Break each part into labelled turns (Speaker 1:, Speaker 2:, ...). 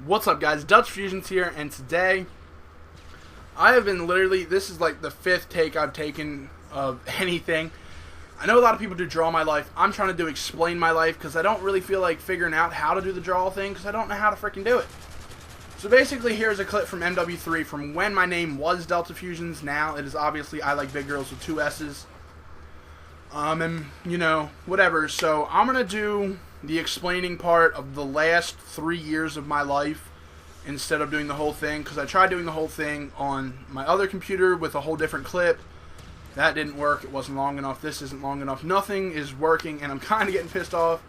Speaker 1: What's up, guys? Dutch Fusions here, and today I have been this is like the 5th take I've taken of anything. I know a lot of people do draw my life. I'm trying to do explain my life because I don't really feel like figuring out how to do the draw thing because I don't know how to freaking do it. So basically, here's a clip from MW3 from when my name was Delta Fusions. Now it is obviously I Like Big Girls with 2 S's. And, you know, whatever. So I'm going to do the explaining part of the last 3 years of my life instead of doing the whole thing, because I tried doing the whole thing on my other computer with a whole different clip. That didn't work. It wasn't long enough. This isn't long enough. Nothing is working, and I'm kind of getting pissed off.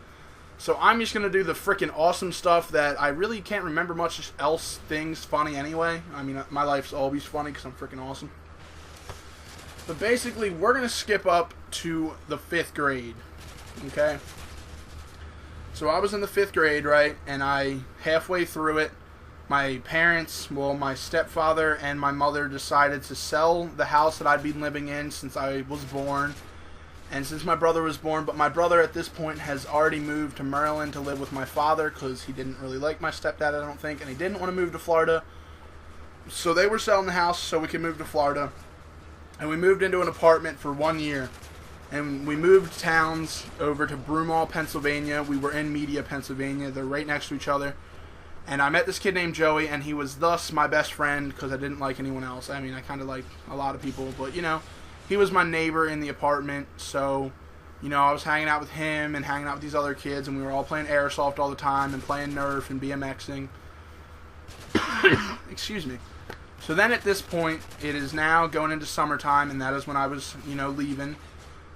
Speaker 1: So I'm just going to do the freaking awesome stuff that I really can't remember much else things funny anyway. I mean, my life's always funny because I'm freaking awesome. But basically, we're going to skip up to the 5th grade. Okay? So I was in the 5th grade, right? And halfway through it, my parents, well, my stepfather and my mother decided to sell the house that I'd been living in since I was born. And since my brother was born, but my brother at this point has already moved to Maryland to live with my father because he didn't really like my stepdad, I don't think, and he didn't want to move to Florida. So they were selling the house so we could move to Florida. And we moved into an apartment for 1 year. And we moved towns over to Broomall, Pennsylvania. We were in Media, Pennsylvania. They're right next to each other. And I met this kid named Joey, and he was thus my best friend because I didn't like anyone else. I mean, I kind of liked a lot of people, but, you know, he was my neighbor in the apartment. So, you know, I was hanging out with him and hanging out with these other kids, and we were all playing Airsoft all the time and playing Nerf and BMXing. Excuse me. So then at this point, it is now going into summertime, and that is when I was, you know, leaving.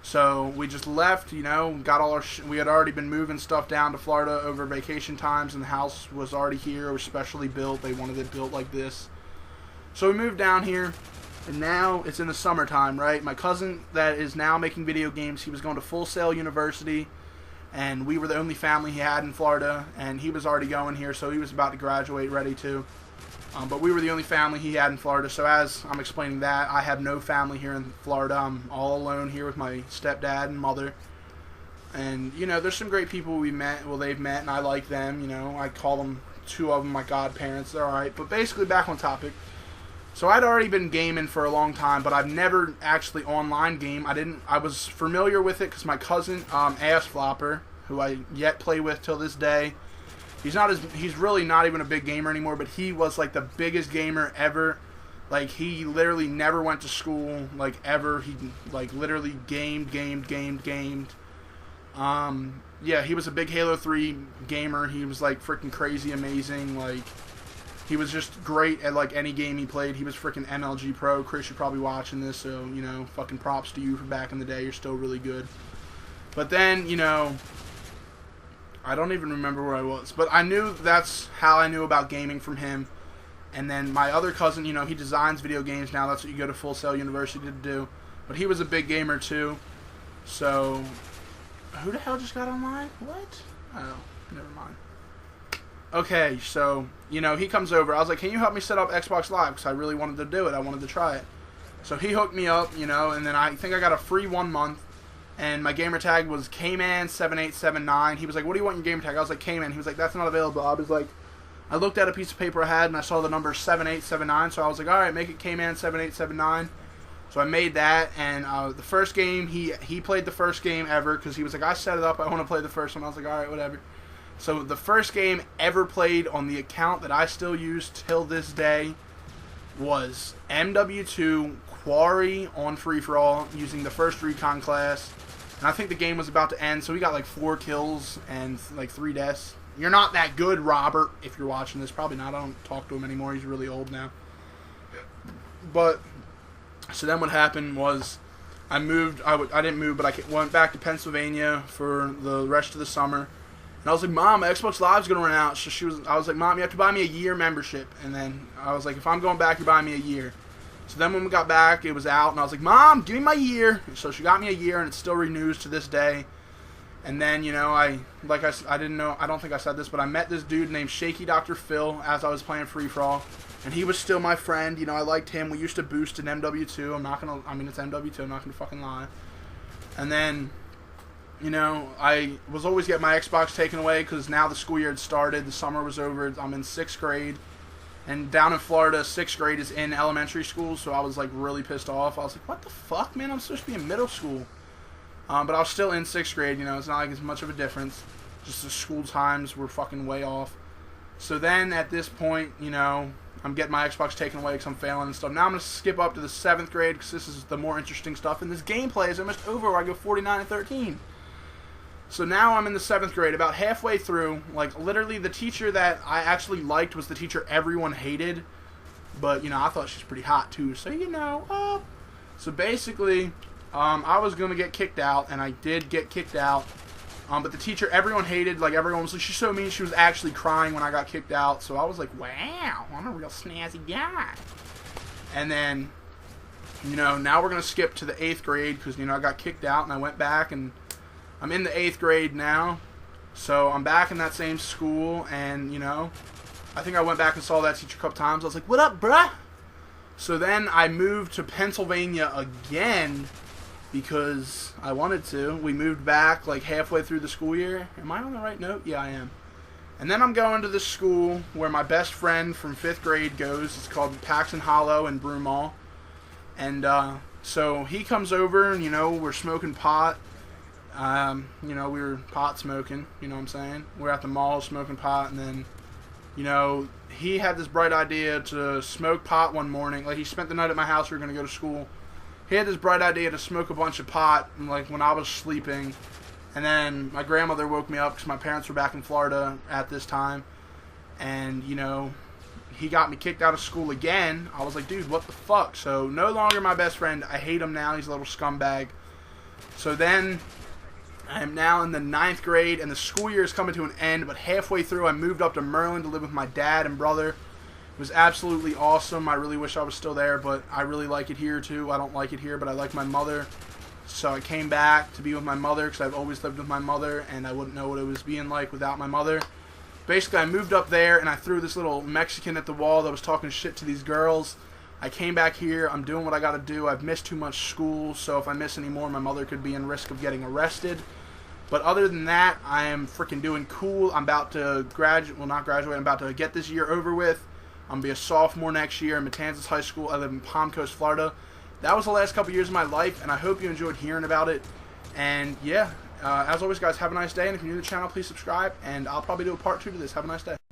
Speaker 1: So we just left, you know, got all our we had already been moving stuff down to Florida over vacation times, and the house was already here. It was specially built. They wanted it built like this. So we moved down here, and now it's in the summertime, right? My cousin that is now making video games, he was going to Full Sail University, and we were the only family he had in Florida, and he was already going here, so he was about to graduate, ready to. But we were the only family he had in Florida, so as I'm explaining that, I have no family here in Florida. I'm all alone here with my stepdad and mother. And, you know, there's some great people we met, well, they've met, and I like them, you know. I call them, 2 of them, my godparents. They're alright. But basically, back on topic. So I'd already been gaming for a long time, but I've never actually online game. I was familiar with it because my cousin, Ass Flopper, who I yet play with till this day, he's really not even a big gamer anymore, but he was like the biggest gamer ever. Like, he literally never went to school, like, ever. He like literally gamed. Yeah, he was a big Halo 3 gamer. He was like freaking crazy amazing. Like, he was just great at like any game he played. He was freaking MLG Pro. Chris, you're probably watching this, so, you know, fucking props to you for back in the day. You're still really good. But then, you know, I don't even remember where I was, but I knew that's how I knew about gaming from him. And then my other cousin, you know, he designs video games now. That's what you go to Full Sail University to do. But he was a big gamer too. So, who the hell just got online? What? Oh, never mind. Okay, so, you know, he comes over. I was like, can you help me set up Xbox Live? Because I really wanted to do it. I wanted to try it. So he hooked me up, you know, and then I think I got a free 1 month. And my gamer tag was Kman7879. He was like, what do you want in your gamer tag? I was like, Kman. He was like, that's not available. I was like, I looked at a piece of paper I had, and I saw the number 7879. So I was like, all right, make it Kman7879. So I made that, and the first game, he played the first game ever, because he was like, I set it up, I want to play the first one. I was like, all right, whatever. So the first game ever played on the account that I still use till this day was MW2 Quarry on free-for-all using the first recon class. And I think the game was about to end, so we got like 4 kills and like 3 deaths. You're not that good, Robert, if you're watching this. Probably not. I don't talk to him anymore. He's really old now. But, so then what happened was I moved. I didn't move, but I went back to Pennsylvania for the rest of the summer. And I was like, Mom, Xbox Live's going to run out. So I was like, Mom, you have to buy me a year membership. And then I was like, if I'm going back, you're buying me a year. So then when we got back, it was out, and I was like, Mom, give me my year. So she got me a year, and it still renews to this day. And then, you know, I didn't know, I don't think I said this, but I met this dude named Shaky Dr. Phil as I was playing free-for-all. And he was still my friend. You know, I liked him. We used to boost in MW2. It's MW2, I'm not going to fucking lie. And then you know, I was always getting my Xbox taken away because now the school year had started. The summer was over. I'm in 6th grade. And down in Florida, 6th grade is in elementary school, so I was like really pissed off. I was like, what the fuck, man? I'm supposed to be in middle school. But I was still in 6th grade, you know, it's not like it's much of a difference. Just the school times were fucking way off. So then at this point, you know, I'm getting my Xbox taken away because I'm failing and stuff. Now I'm going to skip up to the 7th grade because this is the more interesting stuff. And this gameplay is almost over where I go 49-13. So now I'm in the 7th grade, about halfway through. Like, literally the teacher that I actually liked was the teacher everyone hated. But, you know, I thought she's pretty hot too. So, you know, so basically, I was going to get kicked out, and I did get kicked out. But the teacher everyone hated, like, everyone was like, she's so mean, she was actually crying when I got kicked out. So I was like, wow, I'm a real snazzy guy. And then, you know, now we're going to skip to the 8th grade because, you know, I got kicked out, and I went back, and I'm in the 8th grade now, so I'm back in that same school, and, you know, I think I went back and saw that teacher a couple times. I was like, what up, bruh? So then I moved to Pennsylvania again because I wanted to. We moved back, like, halfway through the school year. Am I on the right note? Yeah, I am. And then I'm going to the school where my best friend from 5th grade goes. It's called Paxton Hollow in Broomall. And so he comes over, and, you know, we're smoking pot. You know, we were pot smoking, you know what I'm saying? We were at the mall smoking pot, and then, you know, he had this bright idea to smoke pot one morning. Like, he spent the night at my house, we were going to go to school. He had this bright idea to smoke a bunch of pot, like, when I was sleeping. And then my grandmother woke me up because my parents were back in Florida at this time. And, you know, he got me kicked out of school again. I was like, dude, what the fuck? So, no longer my best friend. I hate him now. He's a little scumbag. So then I am now in the 9th grade, and the school year is coming to an end, but halfway through I moved up to Maryland to live with my dad and brother. It was absolutely awesome. I really wish I was still there, but I really like it here too. I don't like it here, but I like my mother. So I came back to be with my mother because I've always lived with my mother, and I wouldn't know what it was being like without my mother. Basically, I moved up there, and I threw this little Mexican at the wall that was talking shit to these girls. I came back here. I'm doing what I got to do. I've missed too much school, so if I miss any more, my mother could be in risk of getting arrested. But other than that, I am freaking doing cool. I'm about to graduate. Well, not graduate. I'm about to get this year over with. I'm going to be a sophomore next year in Matanzas High School. I live in Palm Coast, Florida. That was the last couple years of my life, and I hope you enjoyed hearing about it. And, yeah, as always, guys, have a nice day. And if you're new to the channel, please subscribe. And I'll probably do a part 2 to this. Have a nice day.